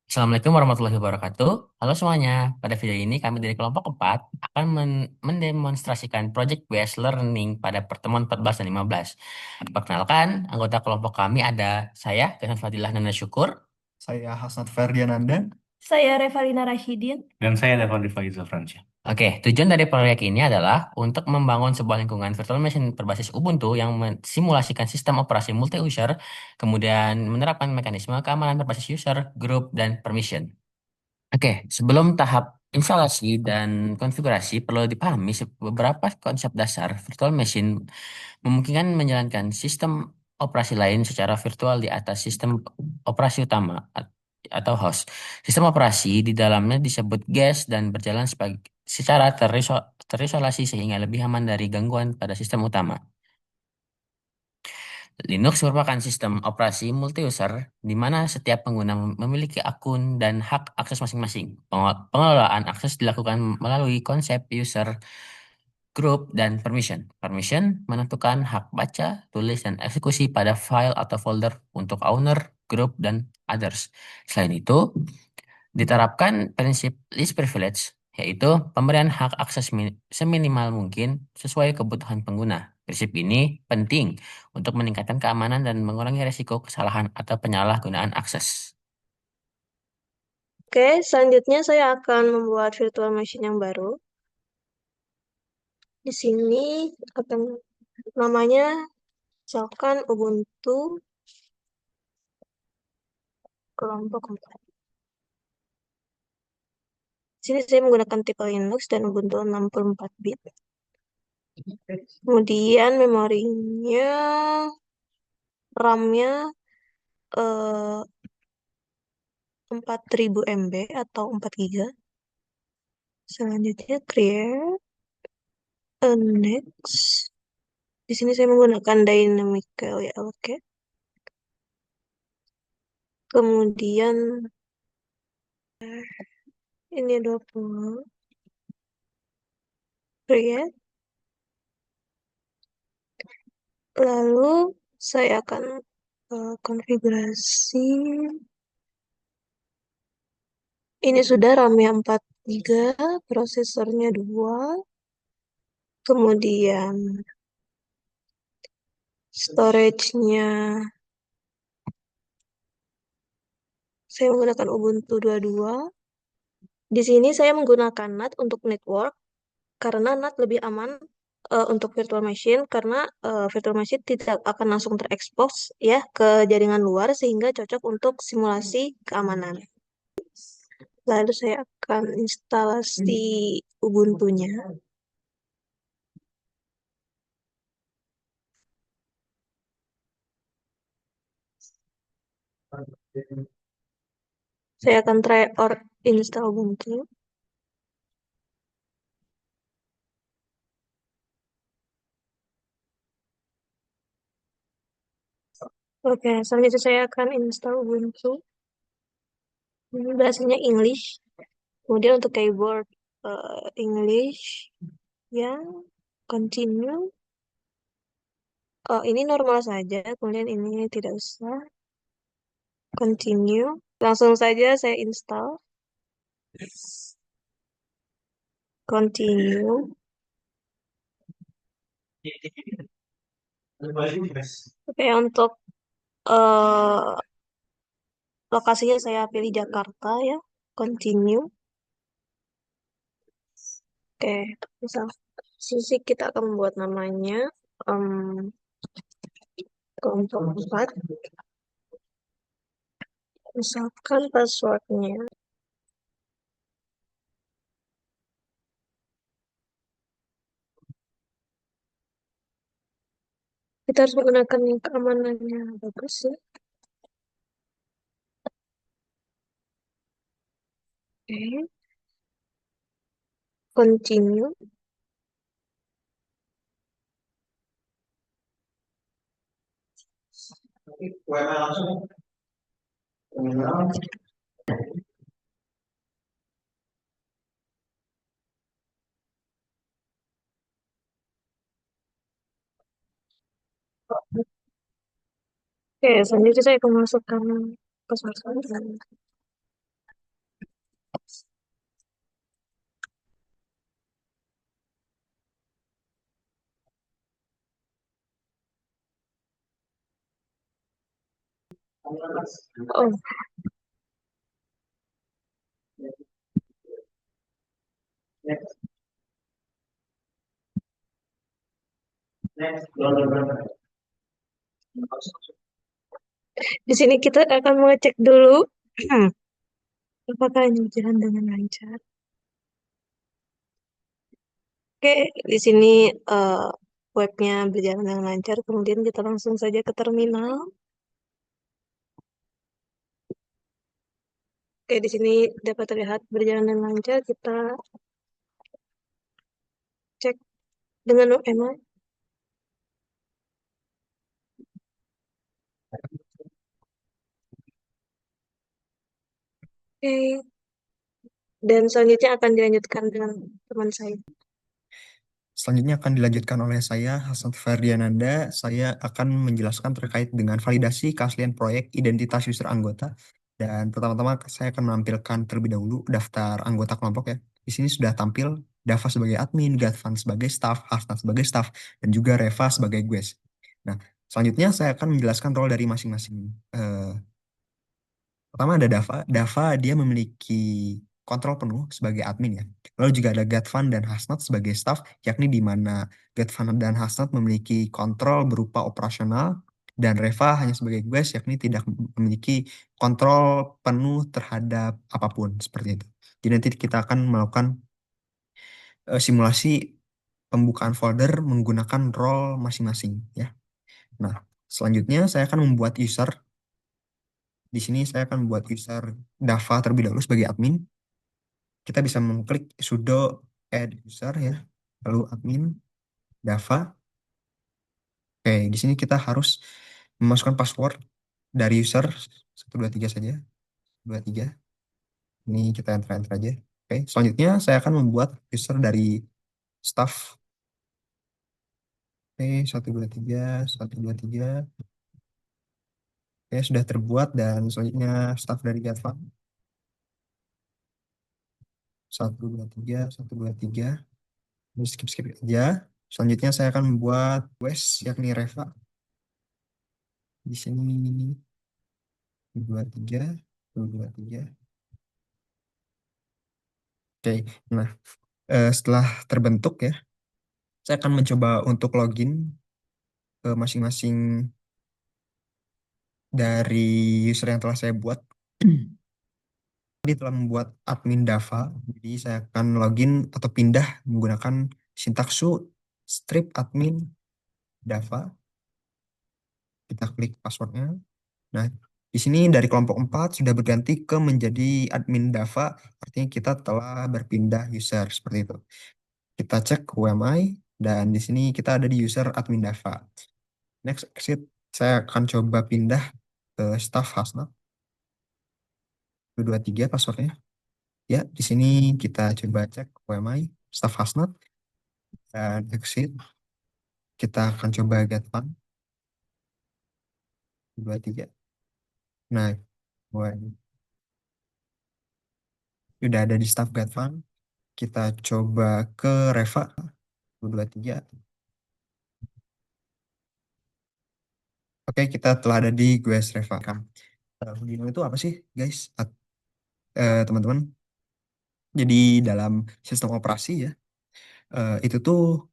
Assalamualaikum warahmatullahi wabarakatuh. Halo semuanya, pada video ini kami dari kelompok 4 akan mendemonstrasikan Project Based Learning pada pertemuan 14 dan 15. Perkenalkan, anggota kelompok kami ada saya, Kesan Fadilah Nanda Syukur. Saya Hasnat Ferdiananda. Saya Revalina Rashidin. Dan saya Devon Rifa Fransyah. Oke, tujuan dari proyek ini adalah untuk membangun sebuah lingkungan virtual machine berbasis Ubuntu yang mensimulasikan sistem operasi multi-user, kemudian menerapkan mekanisme keamanan berbasis user, group, dan permission. Oke, sebelum tahap instalasi dan konfigurasi, perlu dipahami beberapa konsep dasar virtual machine memungkinkan menjalankan sistem operasi lain secara virtual di atas sistem operasi utama atau host. Sistem operasi di dalamnya disebut guest dan berjalan secara terisolasi sehingga lebih aman dari gangguan pada sistem utama. Linux merupakan sistem operasi multi-user di mana setiap pengguna memiliki akun dan hak akses masing-masing. Pengelolaan akses dilakukan melalui konsep user, group, dan permission. Permission menentukan hak baca, tulis, dan eksekusi pada file atau folder untuk owner, group, dan others. Selain itu, diterapkan prinsip least privilege, yaitu pemberian hak akses seminimal mungkin sesuai kebutuhan pengguna. Prinsip ini penting untuk meningkatkan keamanan dan mengurangi risiko kesalahan atau penyalahgunaan akses. Oke, selanjutnya saya akan membuat virtual machine yang baru. Di sini akan namanya misalkan Ubuntu kelompok 4. Di sini saya menggunakan tipe Linux dan Ubuntu 64 bit. Kemudian memorinya, RAM-nya 4000 MB atau 4 GB. Selanjutnya create a next. Di sini saya menggunakan dynamically allocate. Kemudian ini 20 create. Lalu saya akan konfigurasi. Ini sudah RAM-nya 4 GB, prosesornya 2, kemudian storage-nya saya menggunakan Ubuntu 22. Di sini saya menggunakan NAT untuk network karena NAT lebih aman untuk virtual machine karena virtual machine tidak akan langsung terekspos ya ke jaringan luar sehingga cocok untuk simulasi keamanan. Lalu saya akan instalasi Ubuntu-nya. Saya akan try or install Ubuntu. Oke, selanjutnya saya akan install Ubuntu. Ini bahasanya English. Kemudian untuk keyboard English, ya, continue. Oh, ini normal saja. Kemudian ini tidak usah. Continue. Langsung saja saya install. Continue. Oke, untuk eh, lokasinya saya pilih Jakarta ya. Continue. Oke, misal sisi kita akan membuat namanya kelompok 4. Misalkan passwordnya. Kita harus menggunakan yang keamanannya bagus ya. Oke, continue. Oke, selanjutnya saya akan masukkan password saya. Oh, di sini kita akan mengecek dulu apakah ini berjalan dengan lancar. Oke, di sini eh, webnya berjalan dengan lancar. Kemudian kita langsung saja ke terminal. Oke, di sini dapat terlihat berjalan dengan lancar. Kita cek dengan UML. Oke, dan selanjutnya akan dilanjutkan dengan teman saya. Selanjutnya akan dilanjutkan oleh saya, Hasan Ferdiananda. Saya akan menjelaskan terkait dengan validasi keaslian proyek identitas user anggota. Dan pertama-tama saya akan menampilkan terlebih dahulu daftar anggota kelompok ya. Di sini sudah tampil Dava sebagai admin, Gatvan sebagai staff, Hasnat sebagai staff, dan juga Reva sebagai guest. Nah, selanjutnya saya akan menjelaskan role dari masing-masing. eh, Pertama ada Dava. Dava dia memiliki kontrol penuh sebagai admin ya. Lalu juga ada Gatvan dan Hasnat sebagai staff, yakni di mana Gatvan dan Hasnat memiliki kontrol berupa operasional dan Reva hanya sebagai guest, yakni tidak memiliki kontrol penuh terhadap apapun seperti itu. Jadi nanti kita akan melakukan simulasi pembukaan folder menggunakan role masing-masing ya. Nah, selanjutnya saya akan membuat user. Di sini saya akan membuat user Dava terlebih dahulu sebagai admin. Kita bisa mengklik sudo add user ya, lalu admin Dava. Oke, di sini kita harus memasukkan password dari user 123 saja. 23. Ini kita enter aja. Oke, selanjutnya saya akan membuat user dari staff. Oke, 123, 123. Oke, sudah terbuat dan selanjutnya staff dari Java. 123, 123. Ini skip-skip aja. Selanjutnya saya akan membuat quest yakni Reva. Di sini 23, 23. Oke, nah setelah terbentuk ya, saya akan mencoba untuk login ke masing-masing dari user yang telah saya buat. Tadi telah membuat admin Dava, jadi saya akan login atau pindah menggunakan sintaksu strip admin Dava. Kita klik passwordnya. Nah, di sini dari kelompok 4 sudah berganti ke menjadi admin Dava, artinya kita telah berpindah user seperti itu. Kita cek UMI dan di sini kita ada di user admin Dava. Next exit, saya akan coba pindah ke staff Hasna 223 passwordnya. Ya, di sini kita coba cek UMI staff Hasnat dan exit. Kita akan coba get fun 23. Nah, wah, udah ada di staff get fun. Kita coba ke Reva 23. Oke, kita telah ada di GWS Reva. Dino itu apa sih, guys? Teman-teman. Jadi dalam sistem operasi ya, itu tuh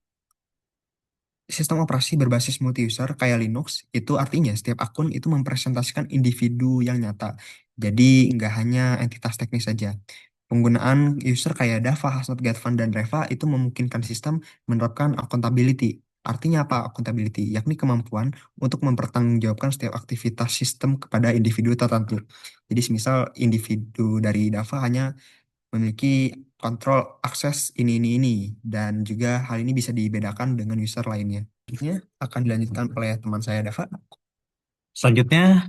sistem operasi berbasis multi-user kayak Linux, itu artinya setiap akun itu mempresentasikan individu yang nyata. Jadi nggak hanya entitas teknis saja. Penggunaan user kayak Dava, Hasnat, Gatvan, dan Reva itu memungkinkan sistem menerapkan accountability. Artinya apa accountability? Yakni kemampuan untuk mempertanggungjawabkan setiap aktivitas sistem kepada individu tertentu. Jadi misal individu dari Dava hanya memiliki kontrol akses ini, dan juga hal ini bisa dibedakan dengan user lainnya. Selanjutnya akan dilanjutkan oleh teman saya Dava. Selanjutnya,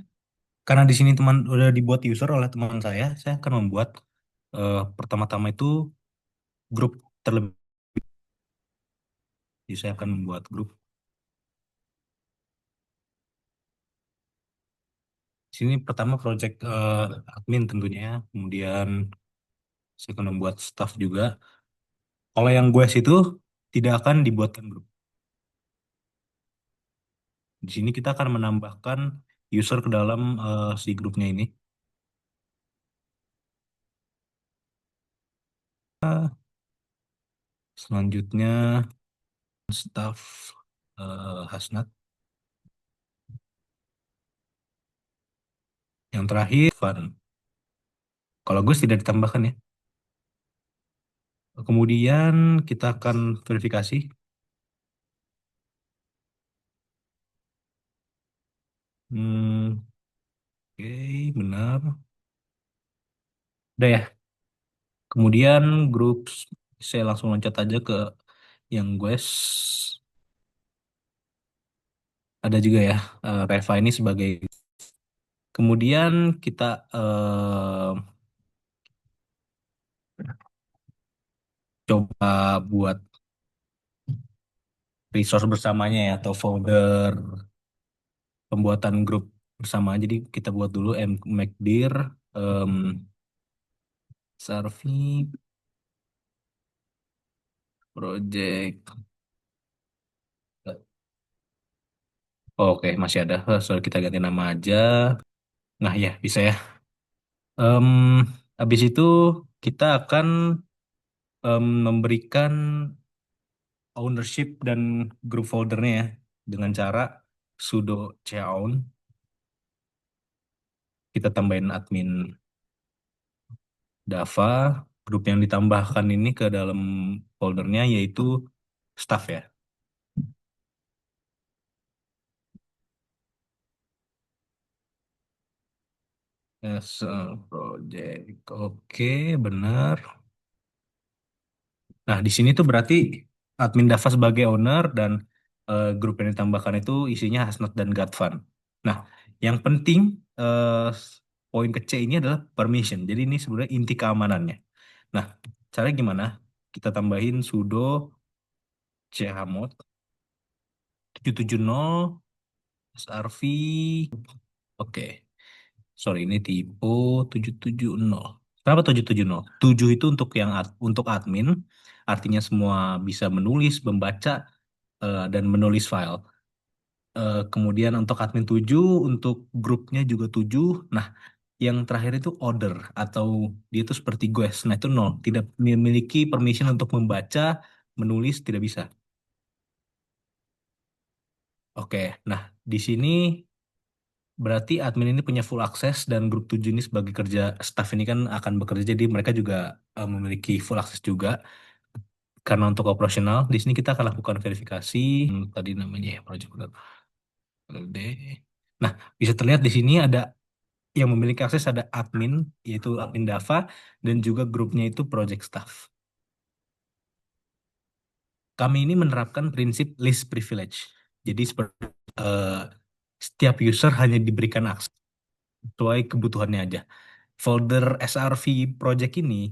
karena di sini teman udah dibuat user oleh teman saya akan membuat pertama-tama itu grup terlebih. Jadi saya akan membuat grup. Di sini pertama project admin tentunya, kemudian saya akan membuat staff juga. Kalau yang gue itu tidak akan dibuatkan grup. Di sini kita akan menambahkan user ke dalam si grupnya ini. Selanjutnya staff Hasnat. Yang terakhir Fun. Kalau gue tidak ditambahkan ya. Kemudian kita akan verifikasi. Hmm, oke, benar. Udah ya. Kemudian grup saya langsung loncat aja ke yang gue ada juga ya Reva ini sebagai. Kemudian kita coba buat resource bersamanya ya atau folder pembuatan grup bersama. Jadi kita buat dulu mcdir um, Sarvi project. Oke, masih ada. Soal kita ganti nama aja. Nah ya bisa ya. Em, Habis itu kita akan memberikan ownership dan group foldernya ya dengan cara sudo chown. Kita tambahin admin Dava. Grup yang ditambahkan ini ke dalam foldernya yaitu staff ya. Yes, project. Oke, benar. Nah, di sini tuh berarti admin Dava sebagai owner dan grup yang ditambahkan itu isinya Hasnat dan Gatvan. Nah, yang penting poin ke C ini adalah permission. Jadi ini sebenarnya inti keamanannya. Nah, caranya gimana? Kita tambahin sudo chmod 770 srv. Oke. Sorry, ini tipe 770. Kenapa 770? 7 itu untuk yang untuk admin, artinya semua bisa menulis, membaca, dan menulis file. Kemudian untuk admin 7, untuk grupnya juga 7. Nah, yang terakhir itu order atau dia itu seperti guest. Nah, itu 0. Tidak memiliki permission untuk membaca, menulis, tidak bisa. Oke, nah di sini berarti admin ini punya full access dan grup 7 ini sebagai kerja staff ini kan akan bekerja jadi mereka juga memiliki full access juga karena untuk operasional di sini kita akan lakukan verifikasi. Tadi namanya ya project LD. Nah, bisa terlihat di sini ada yang memiliki akses ada admin yaitu admin Dava dan juga grupnya itu project staff. Kami ini menerapkan prinsip least privilege. Jadi seperti eh, setiap user hanya diberikan akses sesuai kebutuhannya aja. Folder SRV project ini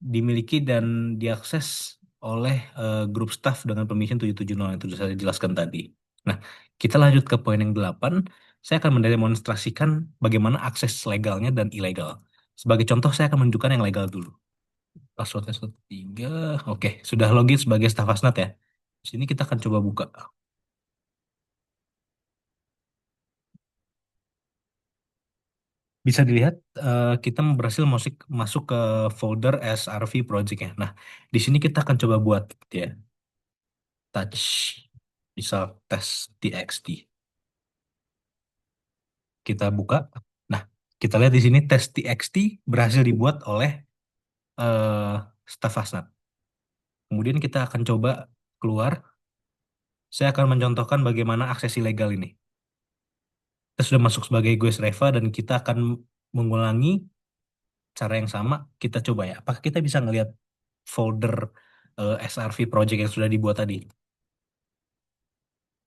dimiliki dan diakses oleh grup staff dengan permission 770 yang sudah saya jelaskan tadi. Nah, kita lanjut ke poin yang 8. Saya akan mendemonstrasikan bagaimana akses legalnya dan ilegal. Sebagai contoh, saya akan menunjukkan yang legal dulu. Passwordnya 13. Oke, sudah login sebagai staff Asnat ya. Di sini kita akan coba buka. Bisa dilihat kita berhasil masuk ke folder SRV project ya. Nah, di sini kita akan coba buat ya touch misal tes txt. Kita buka. Nah, kita lihat di sini tes txt berhasil dibuat oleh eh, staf Asnat. Kemudian kita akan coba keluar. Saya akan mencontohkan bagaimana akses ilegal ini. Kita sudah masuk sebagai Guest Reva dan kita akan mengulangi cara yang sama. Kita coba ya. Apakah kita bisa ngelihat folder SRV project yang sudah dibuat tadi?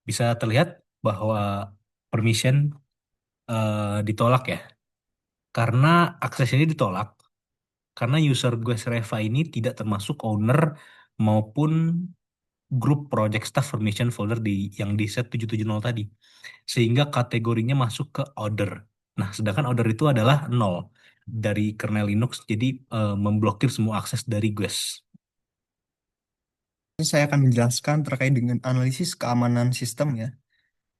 Bisa terlihat bahwa permission ditolak ya. Karena akses ini ditolak, karena user Guest Reva ini tidak termasuk owner maupun grup project staff permission folder yang di set 770 tadi. Sehingga kategorinya masuk ke order. Nah, sedangkan order itu adalah 0 dari kernel Linux, jadi memblokir semua akses dari Guest. Ini saya akan menjelaskan terkait dengan analisis keamanan sistem ya.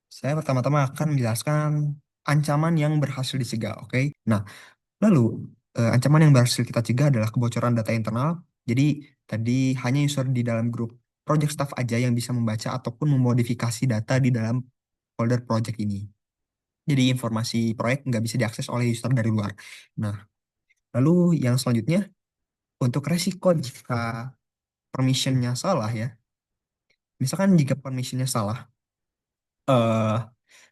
Saya pertama-tama akan menjelaskan ancaman yang berhasil dicegah. Oke. Nah, lalu ancaman yang berhasil kita cegah adalah kebocoran data internal. Jadi tadi hanya user di dalam grup project staff aja yang bisa membaca ataupun memodifikasi data di dalam folder project ini. Jadi informasi proyek nggak bisa diakses oleh user dari luar. Nah, lalu yang selanjutnya untuk resiko jika permissionnya salah ya. Misalkan jika permissionnya salah, eh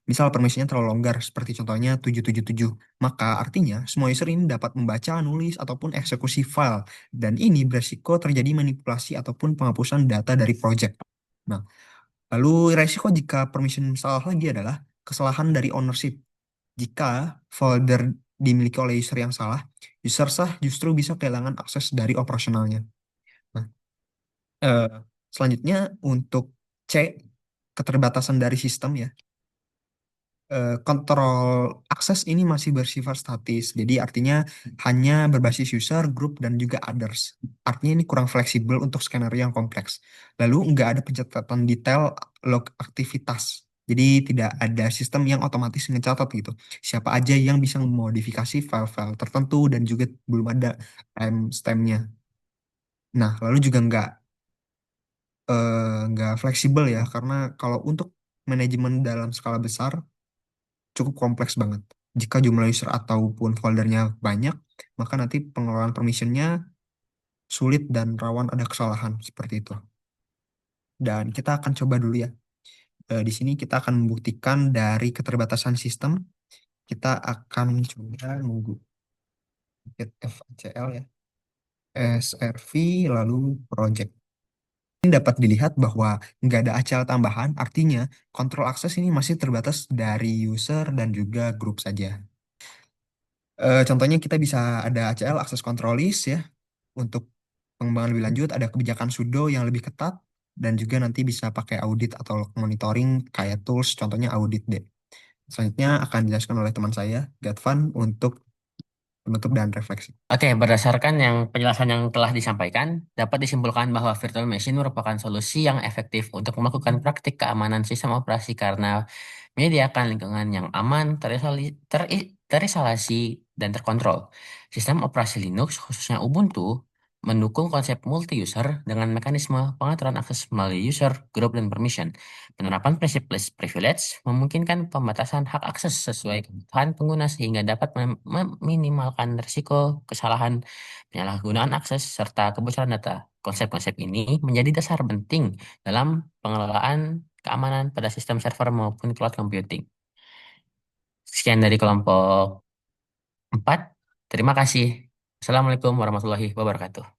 misal permissionnya terlalu longgar seperti contohnya 777, maka artinya semua user ini dapat membaca, nulis, ataupun eksekusi file. Dan ini beresiko terjadi manipulasi ataupun penghapusan data dari project. Nah, lalu resiko jika permission salah lagi adalah kesalahan dari ownership. Jika folder dimiliki oleh user yang salah, user sah justru bisa kehilangan akses dari operasionalnya. Nah, eh, selanjutnya untuk C, keterbatasan dari sistem ya. Kontrol akses ini masih bersifat statis. Jadi artinya hanya berbasis user, group, dan juga others. Artinya ini kurang fleksibel untuk skenario yang kompleks. Lalu nggak ada pencatatan detail log aktivitas. Jadi tidak ada sistem yang otomatis mencatat gitu. Siapa aja yang bisa memodifikasi file-file tertentu dan juga belum ada timestamp-nya. Nah, lalu juga nggak fleksibel ya, karena kalau untuk manajemen dalam skala besar cukup kompleks banget. Jika jumlah user ataupun foldernya banyak, maka nanti pengelolaan permissionnya sulit dan rawan ada kesalahan seperti itu. Dan kita akan coba dulu ya. Di sini kita akan membuktikan dari keterbatasan sistem. Kita akan coba menggunakan FACL ya. SRV lalu project. Ini dapat dilihat bahwa nggak ada ACL tambahan, artinya kontrol akses ini masih terbatas dari user dan juga grup saja. Contohnya kita bisa ada ACL, Access Control List ya. Untuk pengembangan lebih lanjut ada kebijakan sudo yang lebih ketat dan juga nanti bisa pakai audit atau log monitoring kayak tools, contohnya audit D. Selanjutnya akan dijelaskan oleh teman saya, Gatvan, untuk penutup dan refleksi. Oke, berdasarkan yang penjelasan yang telah disampaikan, dapat disimpulkan bahwa virtual machine merupakan solusi yang efektif untuk melakukan praktik keamanan sistem operasi karena menyediakan lingkungan yang aman, terisolasi, dan terkontrol. Sistem operasi Linux, khususnya Ubuntu, mendukung konsep multi-user dengan mekanisme pengaturan akses melalui user, group, dan permission. Penerapan prinsip least privilege memungkinkan pembatasan hak akses sesuai kebutuhan pengguna sehingga dapat meminimalkan risiko kesalahan, penyalahgunaan akses, serta kebocoran data. Konsep-konsep ini menjadi dasar penting dalam pengelolaan keamanan pada sistem server maupun cloud computing. Sekian dari kelompok 4. Terima kasih. Assalamualaikum warahmatullahi wabarakatuh.